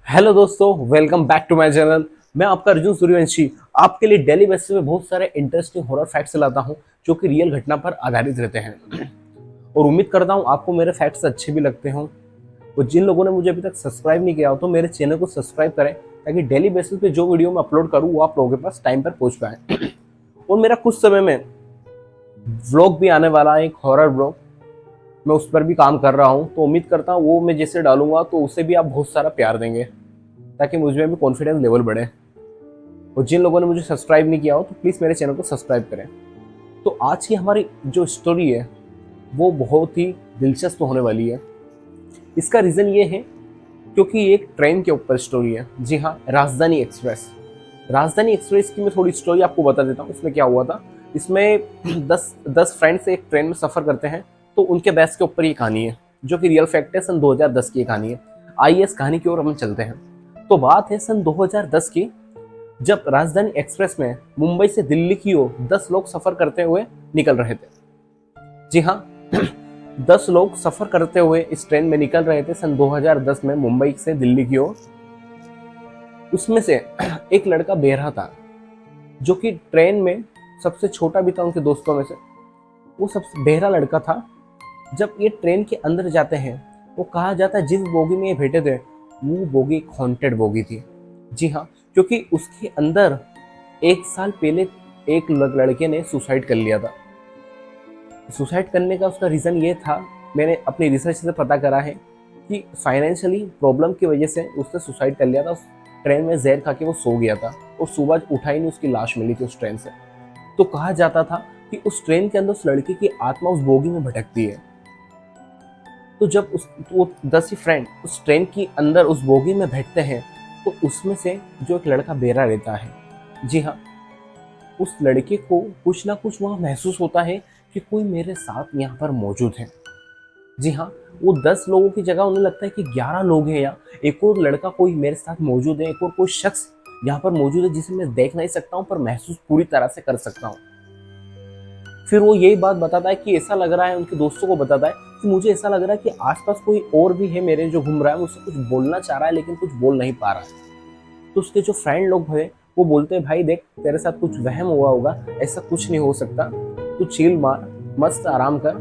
Hello दोस्तों, welcome back to my channel. मैं आपका अर्जुन सूर्यवंशी आपके लिए डेली बेसिस पे बहुत सारे इंटरेस्टिंग हॉरर फैक्ट्स लाता हूं जो कि रियल घटना पर आधारित रहते हैं। और उम्मीद करता हूं आपको मेरे फैक्ट्स अच्छे भी लगते हों। और जिन लोगों ने मुझे अभी तक सब्सक्राइब नहीं किया हो तो मेरे चैनल को सब्सक्राइब करें ताकि डेली बेसिस पे जो वीडियो मैं अपलोड करूँ वो आप लोगों के पास टाइम पर पहुंच पाए। और मेरा कुछ समय में व्लॉग भी आने वाला है, एक हॉरर व्लॉग। मैं उस पर भी काम कर रहा हूँ, तो उम्मीद करता हूँ वो मैं जैसे डालूंगा तो उसे भी आप बहुत सारा प्यार देंगे ताकि मुझ में भी कॉन्फिडेंस लेवल बढ़े। और जिन लोगों ने मुझे सब्सक्राइब नहीं किया हो तो प्लीज़ मेरे चैनल को सब्सक्राइब करें। तो आज की हमारी जो स्टोरी है वो बहुत ही दिलचस्प होने वाली है। इसका रीज़न ये है क्योंकि ये एक ट्रेन के ऊपर स्टोरी है। जी हाँ, राजधानी एक्सप्रेस। राजधानी एक्सप्रेस की मैं थोड़ी स्टोरी आपको बता देता हूँ। इसमें क्या हुआ था, इसमें 10 फ्रेंड्स एक ट्रेन में सफ़र करते हैं, तो उनके बैच के ऊपर ये कहानी है जो कि रियल फैक्ट है। सन 2010 की कहानी है। आइए इस कहानी की ओर हम चलते हैं। तो बात है सन 2010 की, जब राजधानी एक्सप्रेस में मुंबई से दिल्ली की ओर 10 लोग सफर करते हुए निकल रहे थे। जी हाँ, 10 लोग सफर करते हुए इस ट्रेन में निकल रहे थे सन 2010 में मुंबई से दिल्ली की ओर। उसमें से एक लड़का बेरहा था जो कि ट्रेन में सबसे छोटा भी था उनके दोस्तों में से। वो सबसे बेहरा लड़का था। जब ये ट्रेन के अंदर जाते हैं, वो कहा जाता है जिस बोगी में ये बैठे थे वो बोगी एक हॉन्टेड बोगी थी। जी हाँ, क्योंकि उसके अंदर 1 साल पहले एक लड़के ने सुसाइड कर लिया था। सुसाइड करने का उसका रीज़न ये था, मैंने अपनी रिसर्च से पता करा है कि फाइनेंशियली प्रॉब्लम की वजह से उसने सुसाइड कर लिया था। उस ट्रेन में जहर खा के वो सो गया था और सुबह उठा ही नहीं, उसकी लाश मिली थी उस ट्रेन से। तो कहा जाता था कि उस ट्रेन के अंदर उस लड़के की आत्मा उस बोगी में भटकती है। तो जब वो 10 ही फ्रेंड उस ट्रेन के अंदर उस बोगी में बैठते हैं, तो उसमें से जो एक लड़का बेरा रहता है, जी हाँ, उस लड़के को कुछ ना कुछ वहाँ महसूस होता है कि कोई मेरे साथ यहाँ पर मौजूद है। जी हाँ, वो 10 लोगों की जगह उन्हें लगता है कि 11 लोग हैं, या एक और लड़का कोई मेरे साथ मौजूद है, एक और कोई शख्स यहाँ पर मौजूद है जिसे मैं देख नहीं सकता हूँ पर महसूस पूरी तरह से कर सकता हूँ। फिर वो यही बात बताता है कि ऐसा लग रहा है, उनके दोस्तों को बताता है कि मुझे ऐसा लग रहा है कि आसपास कोई और भी है मेरे जो घूम रहा है, मुझसे कुछ बोलना चाह रहा है लेकिन कुछ बोल नहीं पा रहा है। तो उसके जो फ्रेंड लोग हैं वो बोलते हैं भाई देख, तेरे साथ कुछ वहम हुआ होगा, ऐसा कुछ नहीं हो सकता, तू चिल मार, मस्त आराम कर।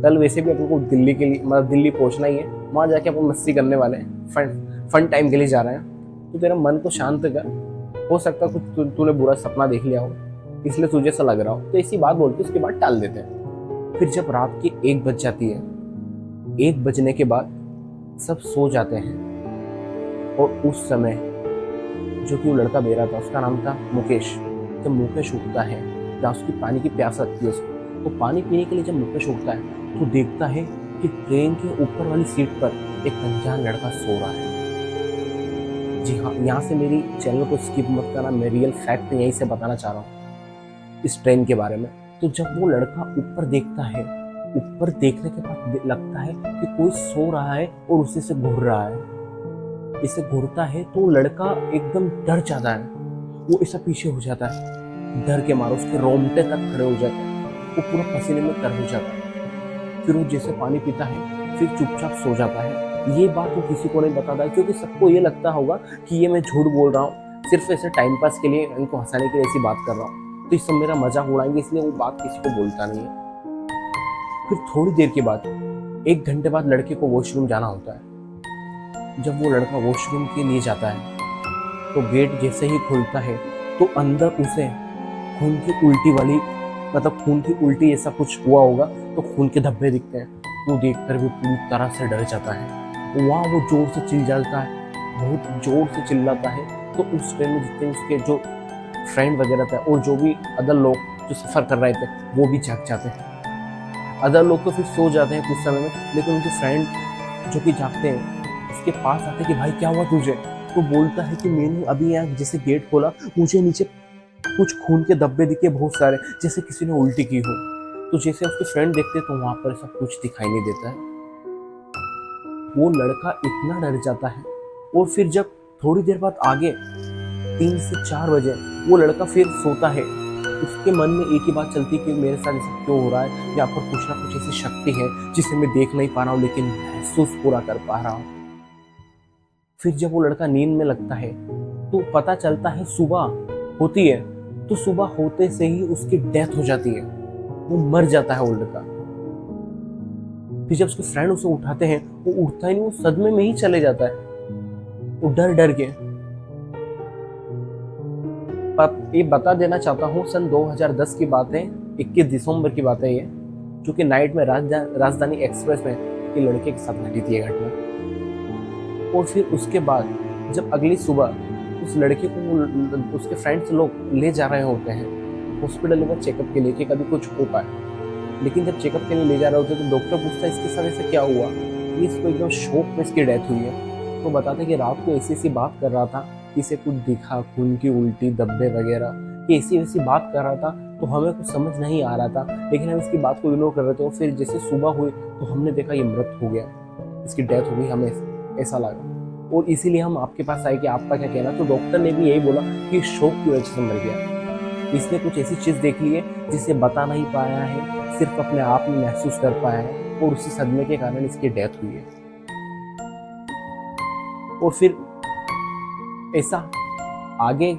कल वैसे भी अपन को दिल्ली के लिए मतलब दिल्ली पहुंचना ही है, वहाँ जाके अपन मस्ती करने वाले हैं, फन टाइम के लिए जा रहे हैं। तो तेरा मन को शांत कर, हो सकता है कुछ तूने बुरा सपना देख लिया हो इसलिए तुझे ऐसा लग रहा हो। तो ऐसी बात बोल के उसके बाद टाल देते हैं। फिर जब रात की 1 बज जाती है, 1 बजने के बाद सब सो जाते हैं। और उस समय जो कि वो लड़का बेरा था, उसका नाम था मुकेश। जब मुकेश उठता है, या उसकी पानी की प्यास लगती है उसको, तो पानी पीने के लिए जब मुकेश उठता है तो देखता है कि ट्रेन के ऊपर वाली सीट पर एक अनजान लड़का सो रहा है। जी हाँ, यहाँ से मेरी चैनल को स्किप मत करना, मैं रियल फैक्ट यहीं से बताना चाह रहा हूँ इस ट्रेन के बारे में। तो जब वो लड़का ऊपर देखता है, ऊपर देखने के बाद लगता है कि कोई सो रहा है और उसी से घूर रहा है। इसे घूरता है तो लड़का एकदम डर जाता है, वो ऐसा पीछे हो जाता है, डर के मारे उसके रोंगटे तक खड़े हो जाते हैं, वो पूरा पसीने में तर हो जाता है। फिर वो जैसे पानी पीता है फिर चुपचाप सो जाता है। ये बात वो किसी को नहीं बताता क्योंकि सबको ये लगता होगा कि ये मैं झूठ बोल रहा हूँ, सिर्फ ऐसे टाइम पास के लिए, इनको हंसाने के लिए ऐसी बात कर रहा हूँ, तो इस सब मेरा मजाक उड़ाएंगे, इसलिए वो बात किसी को बोलता नहीं है। फिर थोड़ी देर के बाद, 1 घंटे बाद लड़के को वॉशरूम जाना होता है। जब वो लड़का वॉशरूम के लिए जाता है तो गेट जैसे ही खुलता है तो अंदर उसे खून की उल्टी वाली, मतलब खून की उल्टी ऐसा कुछ हुआ होगा, तो खून के धब्बे दिखते हैं। वो देखकर भी पूरी तरह से डर जाता है। वहाँ वो जोर से चिल्लाता है, बहुत जोर से चिल्लाता है। तो उस टाइम में जितने उसके जो फ्रेंड वगैरह थे और जो भी अदर लोग जो सफ़र कर रहे थे वो भी जाग जाते हैं। अदर लोग तो फिर सो जाते हैं कुछ समय में, लेकिन उनके फ्रेंड जो कि जागते हैं उसके पास आते हैं कि भाई क्या हुआ तुझे। तो बोलता है कि मैंने अभी यहाँ जैसे गेट खोला, मुझे नीचे कुछ खून के धब्बे दिखे बहुत सारे, जैसे किसी ने उल्टी की हो। तो जैसे उसके फ्रेंड देखते तो वहां पर सब कुछ दिखाई नहीं देता है। वो लड़का इतना डर जाता है। और फिर जब थोड़ी देर बाद आगे 3 से 4 बजे वो लड़का फिर सोता है, उसके मन में एक ही बात चलती है कि मेरे साथ ऐसा क्यों हो रहा है, यहाँ पर कुछ ना कुछ ऐसी शक्ति है जिसे मैं देख नहीं पा रहा हूँ लेकिन महसूस पूरा कर पा रहा हूँ। फिर जब वो लड़का नींद में लगता है तो पता चलता है सुबह होती है, तो सुबह होते से ही उसकी डेथ हो जाती है, वो मर जाता है वो लड़का। फिर जब उसके फ्रेंड उसे उठाते हैं, वो उठता ही नहीं, वो सदमे में ही चले जाता है, वो डर डर के। पर ये बता देना चाहता हूँ, सन 2010 की बात है, 21 दिसंबर की बात है ये, जो कि नाइट में राजधानी एक्सप्रेस में एक लड़के के साथ घटी थी ये घटना। और फिर उसके बाद जब अगली सुबह उस लड़के को उसके फ्रेंड्स लोग ले जा रहे होते हैं हॉस्पिटल में चेकअप के लिए कि कभी कुछ हो पाए, लेकिन जब चेकअप के लिए ले जा रहे होते तो डॉक्टर पूछता है इसके साथ ऐसा क्या हुआ, ये इसको एकदम शॉक में इसकी डेथ हुई है। तो बताते कि रात को ऐसी बात कर रहा था, इसे कुछ दिखा, खून की उल्टी, धब्बे वगैरह, ये ऐसी बात कर रहा था, तो हमें कुछ समझ नहीं आ रहा था, लेकिन हम इसकी बात को इग्नोर कर रहे थे। और फिर जैसे सुबह हुई तो हमने देखा ये मृत हो गया, इसकी डेथ हो गई, हमें ऐसा लगा। और इसीलिए हम आपके पास आए कि आपका क्या कहना। तो डॉक्टर ने भी यही बोला कि शॉक की वजह से मर गया, इसने कुछ ऐसी चीज देख ली है जिसे बता नहीं पाया है, सिर्फ अपने आप में महसूस कर पाया है, और उसी सदमे के कारण इसकी डेथ हुई है। और फिर ऐसा आगे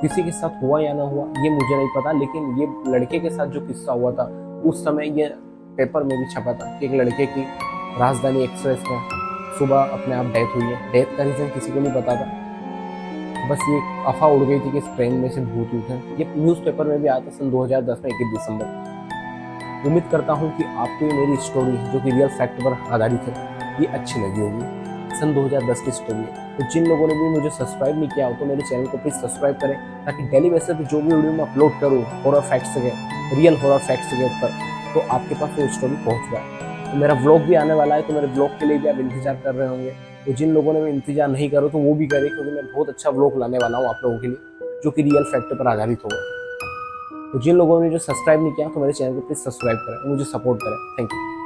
किसी के साथ हुआ या ना हुआ ये मुझे नहीं पता, लेकिन ये लड़के के साथ जो किस्सा हुआ था उस समय ये पेपर में भी छपा था कि एक लड़के की राजधानी एक्सप्रेस में सुबह अपने आप डेथ हुई है। डेथ का रीजन किसी को नहीं पता था, बस ये अफवाह उड़ गई थी कि इस ट्रेन में से भूत उठे। ये न्यूज़पेपर में भी आया था सन 2010 में 21 दिसंबर। उम्मीद करता हूँ कि आपको ये मेरी स्टोरी जो कि रियल फैक्ट पर आधारित है ये अच्छी लगी होगी। सन 2010 की स्टोरी है। तो जिन लोगों ने भी मुझे सब्सक्राइब नहीं किया हो तो मेरे चैनल को प्लीज़ सब्सक्राइब करें, ताकि डेली बेसिस पे जो भी वीडियो मैं अपलोड करूँ हॉरर फैक्ट्स के, रियल हॉरर फैक्ट्स के ऊपर, तो आपके पास वो स्टोरी पहुँच जाए। तो मेरा व्लॉग भी आने वाला है, तो मेरे व्लॉग के लिए भी आप इंतजार कर रहे होंगे। तो जिन लोगों ने भी इंतजार नहीं करो तो वो भी करें, क्योंकि मैं बहुत अच्छा व्लॉग लाने वाला हूँ आप लोगों के लिए जो कि रियल फैक्ट पर आधारित होगा। तो जिन लोगों ने जो सब्सक्राइब नहीं किया तो मेरे चैनल को प्लीज़ सब्सक्राइब करें, मुझे सपोर्ट करें। Thank you.